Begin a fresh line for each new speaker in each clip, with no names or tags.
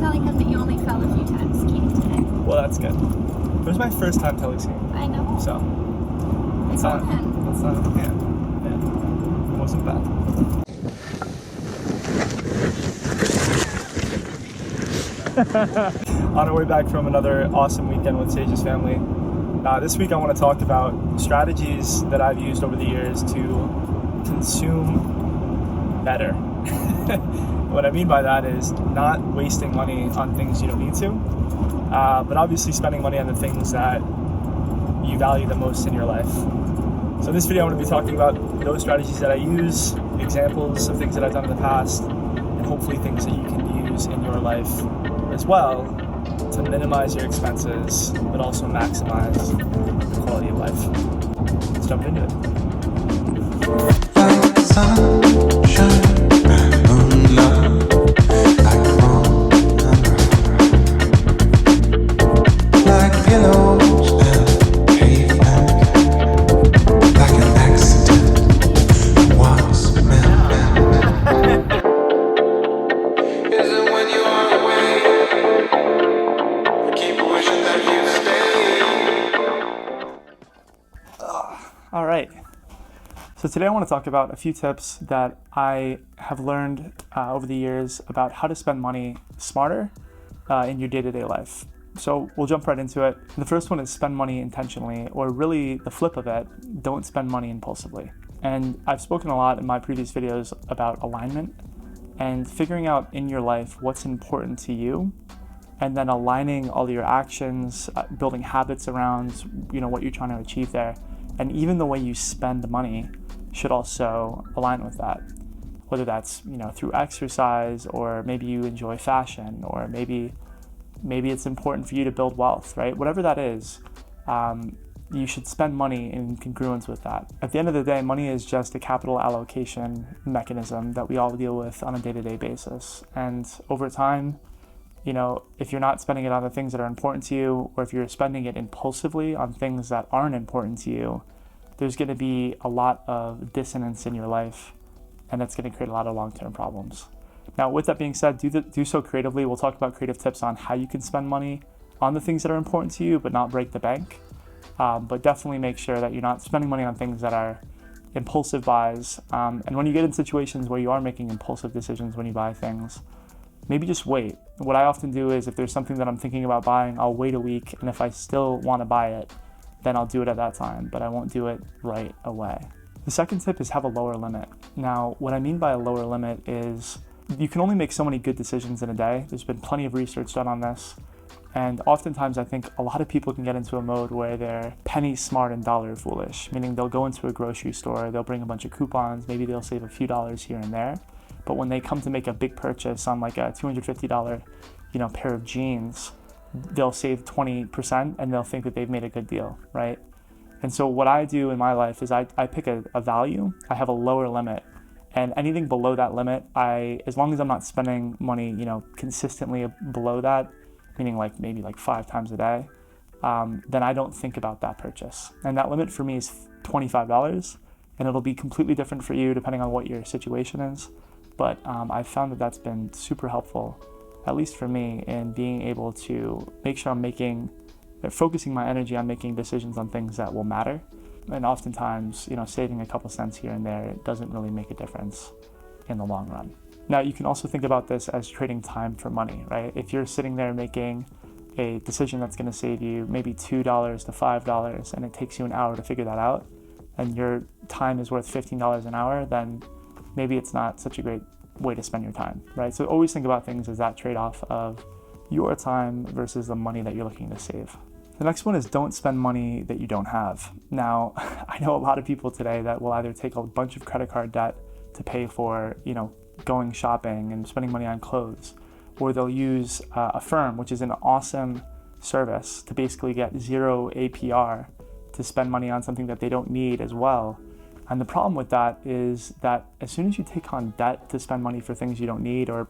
telling him that you only fell a few times skiing today.
Well, that's good. It was my first time teleskiing.
I know.
So,
It's
yeah, it wasn't bad. On our way back from another awesome weekend with Sage's family. This week I want to talk about strategies that I've used over the years to consume better. What I mean by that is not wasting money on things you don't need to, but obviously spending money on the things that you value the most in your life. So in this video, I'm going to be talking about those strategies that I use, examples of things that I've done in the past, and hopefully things that you can use in your life as well to minimize your expenses, but also maximize the quality of life. Let's jump into it.
Like sunshine, moonlight, like a wrong number, like pillows and pavement, like an accident once meant. Is it when you are away? Keep wishing that you stay.
All right. So today I want to talk about a few tips that I have learned over the years about how to spend money smarter in your day-to-day life. So we'll jump right into it. The first one is spend money intentionally, or really the flip of it, don't spend money impulsively. And I've spoken a lot in my previous videos about alignment and figuring out in your life what's important to you, and then aligning all your actions, building habits around what you're trying to achieve there. And even the way you spend money should also align with that. Whether that's through exercise, or maybe you enjoy fashion, or maybe it's important for you to build wealth, right? Whatever that is, you should spend money in congruence with that. At the end of the day, money is just a capital allocation mechanism that we all deal with on a day-to-day basis. And over time, if you're not spending it on the things that are important to you, or if you're spending it impulsively on things that aren't important to you, there's going to be a lot of dissonance in your life, and that's going to create a lot of long-term problems. Now, with that being said, do so creatively. We'll talk about creative tips on how you can spend money on the things that are important to you, but not break the bank. But definitely make sure that you're not spending money on things that are impulsive buys. And when you get in situations where you are making impulsive decisions when you buy things, maybe just wait. What I often do is if there's something that I'm thinking about buying, I'll wait a week, and if I still want to buy it, then I'll do it at that time, but I won't do it right away. The second tip is have a lower limit. Now, what I mean by a lower limit is you can only make so many good decisions in a day. There's been plenty of research done on this, and oftentimes I think a lot of people can get into a mode where they're penny smart and dollar foolish, meaning they'll go into a grocery store, they'll bring a bunch of coupons, maybe they'll save a few dollars here and there, but when they come to make a big purchase on like a $250 pair of jeans, they'll save 20% and they'll think that they've made a good deal, right? And so what I do in my life is I pick a value, I have a lower limit, and anything below that limit, as long as I'm not spending money, consistently below that, meaning maybe 5 times a day, then I don't think about that purchase. And that limit for me is $25, and it'll be completely different for you depending on what your situation is. But I've found that that's been super helpful, at least for me, in being able to make sure I'm focusing my energy on making decisions on things that will matter. And oftentimes, saving a couple cents here and there, it doesn't really make a difference in the long run. Now, you can also think about this as trading time for money, right? If you're sitting there making a decision that's going to save you maybe $2 to $5, and it takes you an hour to figure that out, and your time is worth $15 an hour, then maybe it's not such a great way to spend your time, right? So always think about things as that trade-off of your time versus the money that you're looking to save. The next one is don't spend money that you don't have. Now, I know a lot of people today that will either take a bunch of credit card debt to pay for, going shopping and spending money on clothes, or they'll use Affirm, which is an awesome service to basically get 0 APR to spend money on something that they don't need as well. And the problem with that is that as soon as you take on debt to spend money for things you don't need, or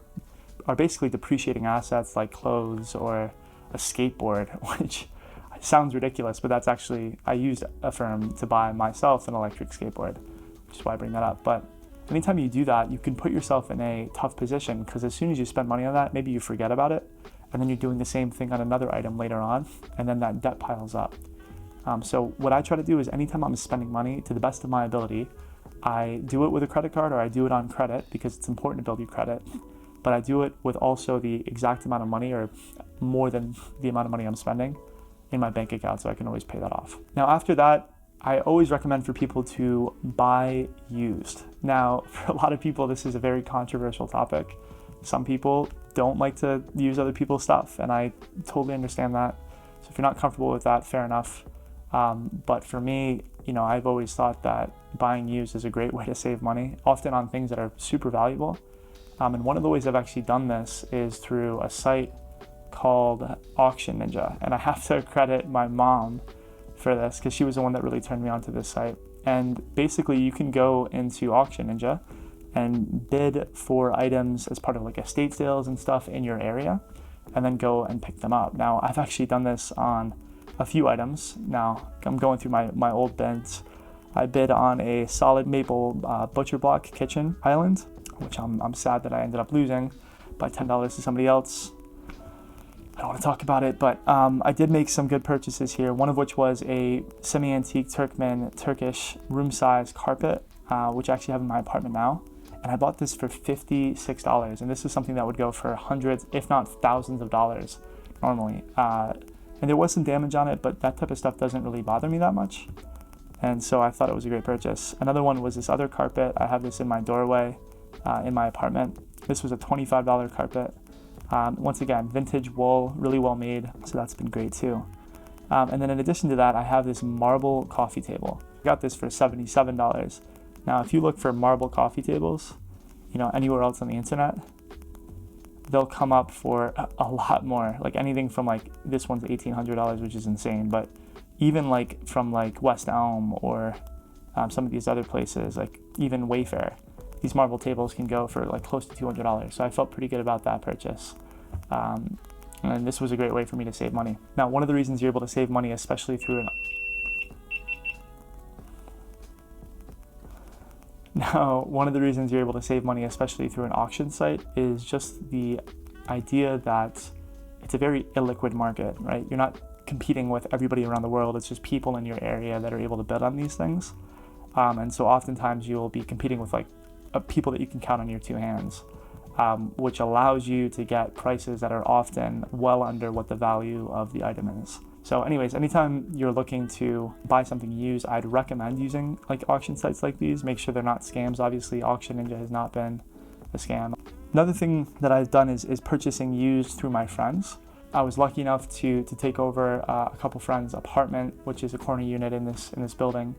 are basically depreciating assets like clothes or a skateboard, which sounds ridiculous, but that's actually, I used Affirm to buy myself an electric skateboard, which is why I bring that up. But anytime you do that, you can put yourself in a tough position, because as soon as you spend money on that, maybe you forget about it, and then you're doing the same thing on another item later on, and then that debt piles up. So what I try to do is anytime I'm spending money, to the best of my ability, I do it with a credit card or I do it on credit, because it's important to build your credit, but I do it with also the exact amount of money or more than the amount of money I'm spending in my bank account, so I can always pay that off. Now after that, I always recommend for people to buy used. Now, for a lot of people, this is a very controversial topic. Some people don't like to use other people's stuff, and I totally understand that. So if you're not comfortable with that, fair enough. But for me, I've always thought that buying used is a great way to save money, often on things that are super valuable. And one of the ways I've actually done this is through a site called Auction Ninja. And I have to credit my mom for this, because she was the one that really turned me onto this site. And basically you can go into Auction Ninja and bid for items as part of like estate sales and stuff in your area, and then go and pick them up. Now, I've actually done this on a few items. Now, I'm going through my old bids. I bid on a solid maple butcher block kitchen island, which I'm sad that I ended up losing by $10 to somebody else. I don't want to talk about it, but I did make some good purchases here, one of which was a semi-antique Turkish room-size carpet, which I actually have in my apartment now. And I bought this for $56, and this is something that would go for hundreds, if not thousands of dollars normally. And there was some damage on it, but that type of stuff doesn't really bother me that much. And so I thought it was a great purchase. Another one was this other carpet. I have this in my doorway in my apartment. This was a $25 carpet. Once again, vintage wool, really well made, so that's been great too. And then in addition to that, I have this marble coffee table. I got this for $77. Now, if you look for marble coffee tables, anywhere else on the internet, they'll come up for a lot more. Like anything from like, this one's $1,800, which is insane, but even like from like West Elm or some of these other places, like even Wayfair, these marble tables can go for like close to $200. So I felt pretty good about that purchase. And this was a great way for me to save money. Now, one of the reasons you're able to save money, especially through an auction site, is just the idea that it's a very illiquid market, right? You're not competing with everybody around the world. It's just people in your area that are able to bid on these things. And so oftentimes you'll be competing with like people that you can count on your two hands, which allows you to get prices that are often well under what the value of the item is. So anyways, anytime you're looking to buy something used, I'd recommend using like auction sites like these. Make sure they're not scams. Obviously, Auction Ninja has not been a scam. Another thing that I've done is purchasing used through my friends. I was lucky enough to take over a couple friends' apartment, which is a corner unit in this building.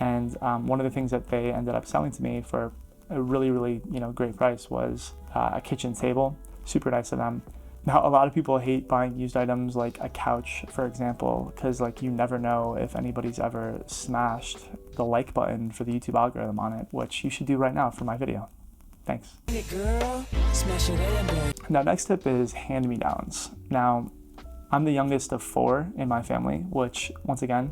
And one of the things that they ended up selling to me for a really, really great price was a kitchen table. Super nice of them. Now, a lot of people hate buying used items like a couch, for example, because like you never know if anybody's ever smashed the like button for the YouTube algorithm on it, which you should do right now for my video. Thanks. Hey girl, smash it. Now, next tip is hand-me-downs. Now, I'm the youngest of 4 in my family, which once again,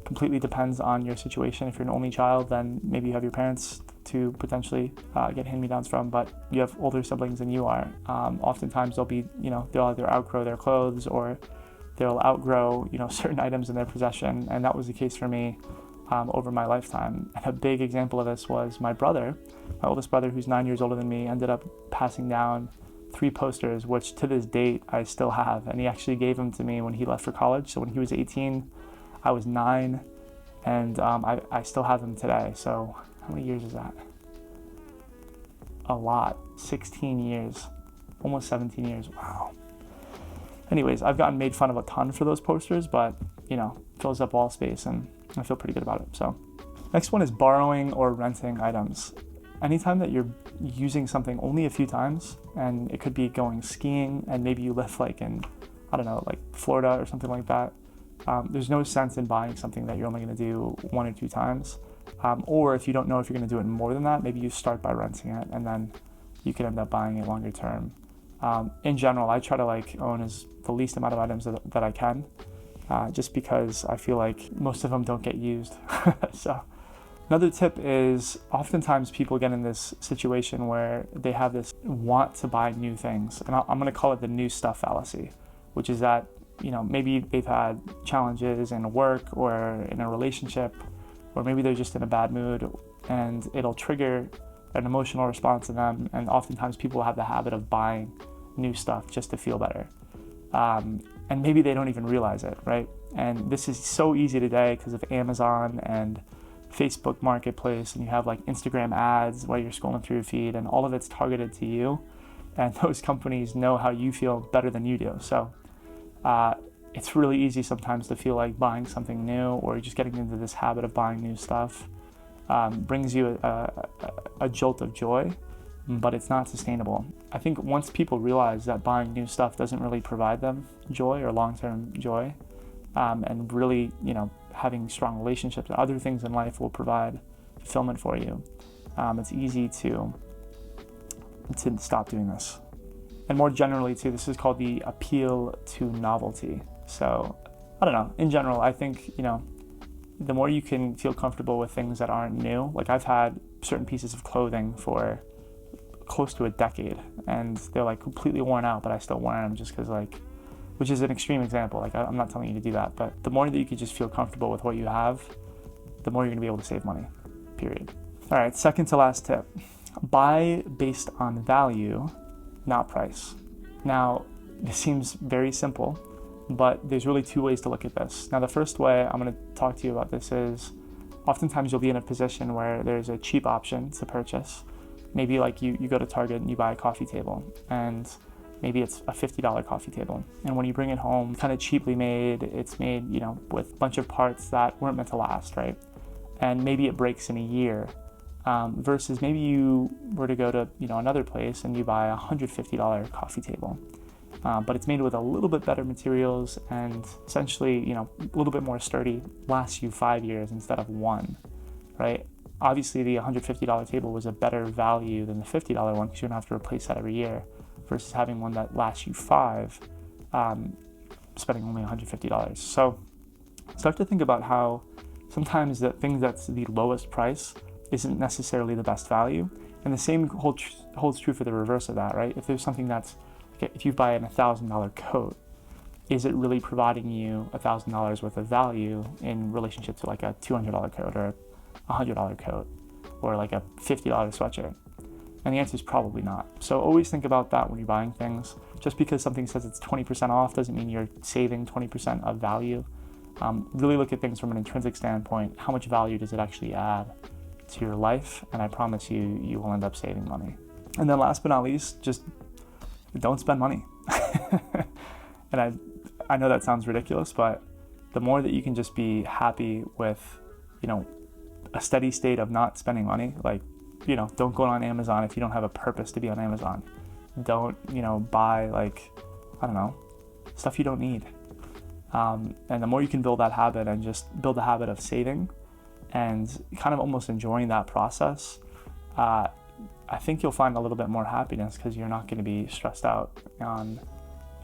completely depends on your situation. If you're an only child, then maybe you have your parents to potentially get hand-me-downs from, but you have older siblings than you are. Oftentimes they'll be, they'll either outgrow their clothes or they'll outgrow, certain items in their possession. And that was the case for me over my lifetime. And a big example of this was my oldest brother, who's 9 years older than me, ended up passing down 3 posters, which to this date I still have. And he actually gave them to me when he left for college. So when he was 18, I was 9, and I still have them today. So how many years is that? A lot. 16 years. Almost 17 years. Wow. Anyways, I've gotten made fun of a ton for those posters, but, fills up wall space, and I feel pretty good about it. So next one is borrowing or renting items. Anytime that you're using something only a few times, and it could be going skiing, and maybe you live like in, like Florida or something like that, there's no sense in buying something that you're only going to do 1 or 2 times. Or if you don't know if you're going to do it more than that, maybe you start by renting it, and then you can end up buying it longer term. In general, I try to own the least amount of items that I can, just because I feel like most of them don't get used. So Another tip is oftentimes people get in this situation where they have this want to buy new things. And I'm going to call it the new stuff fallacy, which is that, maybe they've had challenges in work or in a relationship, or maybe they're just in a bad mood, and it'll trigger an emotional response in them. And oftentimes people have the habit of buying new stuff just to feel better. And maybe they don't even realize it, right? And this is so easy today because of Amazon and Facebook Marketplace, and you have like Instagram ads while you're scrolling through your feed, and all of it's targeted to you. And those companies know how you feel better than you do. So it's really easy sometimes to feel like buying something new, or just getting into this habit of buying new stuff brings you a jolt of joy, but it's not sustainable. I think once people realize that buying new stuff doesn't really provide them joy or long-term joy, and really, having strong relationships and other things in life will provide fulfillment for you, it's easy to stop doing this. And more generally too, this is called the appeal to novelty. So I don't know, in general, I think, the more you can feel comfortable with things that aren't new, like I've had certain pieces of clothing for close to a decade and they're like completely worn out, but I still wear them just because which is an extreme example. Like I'm not telling you to do that, but the more that you can just feel comfortable with what you have, the more you're gonna be able to save money, period. All right, second to last tip, buy based on value, not price. Now, this seems very simple, but there's really two ways to look at this. Now, the first way I'm gonna talk to you about this is oftentimes you'll be in a position where there's a cheap option to purchase. Maybe like you go to Target and you buy a coffee table, and maybe it's a $50 coffee table. And when you bring it home, kind of cheaply made, it's made, with a bunch of parts that weren't meant to last, right? And maybe it breaks in a year, versus maybe you were to go to, another place and you buy a $150 coffee table. But it's made with a little bit better materials and essentially, a little bit more sturdy, lasts you 5 years instead of 1, right? Obviously, the $150 table was a better value than the $50 one because you don't have to replace that every year, versus having one that lasts you 5, spending only $150. So start to think about how sometimes the thing that's the lowest price isn't necessarily the best value. And the same holds true for the reverse of that, right? If there's something that's, if you buy an $1,000 coat, is it really providing you $1,000 worth of value in relationship to like a $200 coat or a $100 coat or like a $50 sweatshirt? And the answer is probably not. So always think about that when you're buying things. Just because something says it's 20% off doesn't mean you're saving 20% of value. Really look at things from an intrinsic standpoint. How much value does it actually add to your life? And I promise you, you will end up saving money. And then last but not least, just don't spend money. And I know that sounds ridiculous, but the more that you can just be happy with, a steady state of not spending money, like, don't go on Amazon if you don't have a purpose to be on Amazon. Don't, buy stuff you don't need. And the more you can build that habit and just build the habit of saving and kind of almost enjoying that process, I think you'll find a little bit more happiness because you're not going to be stressed out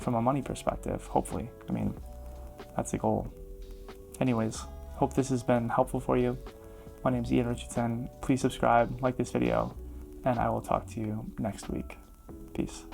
from a money perspective, hopefully. I mean, that's the goal. Anyways, hope this has been helpful for you. My name is Ian Richardson. Please subscribe, like this video, and I will talk to you next week. Peace.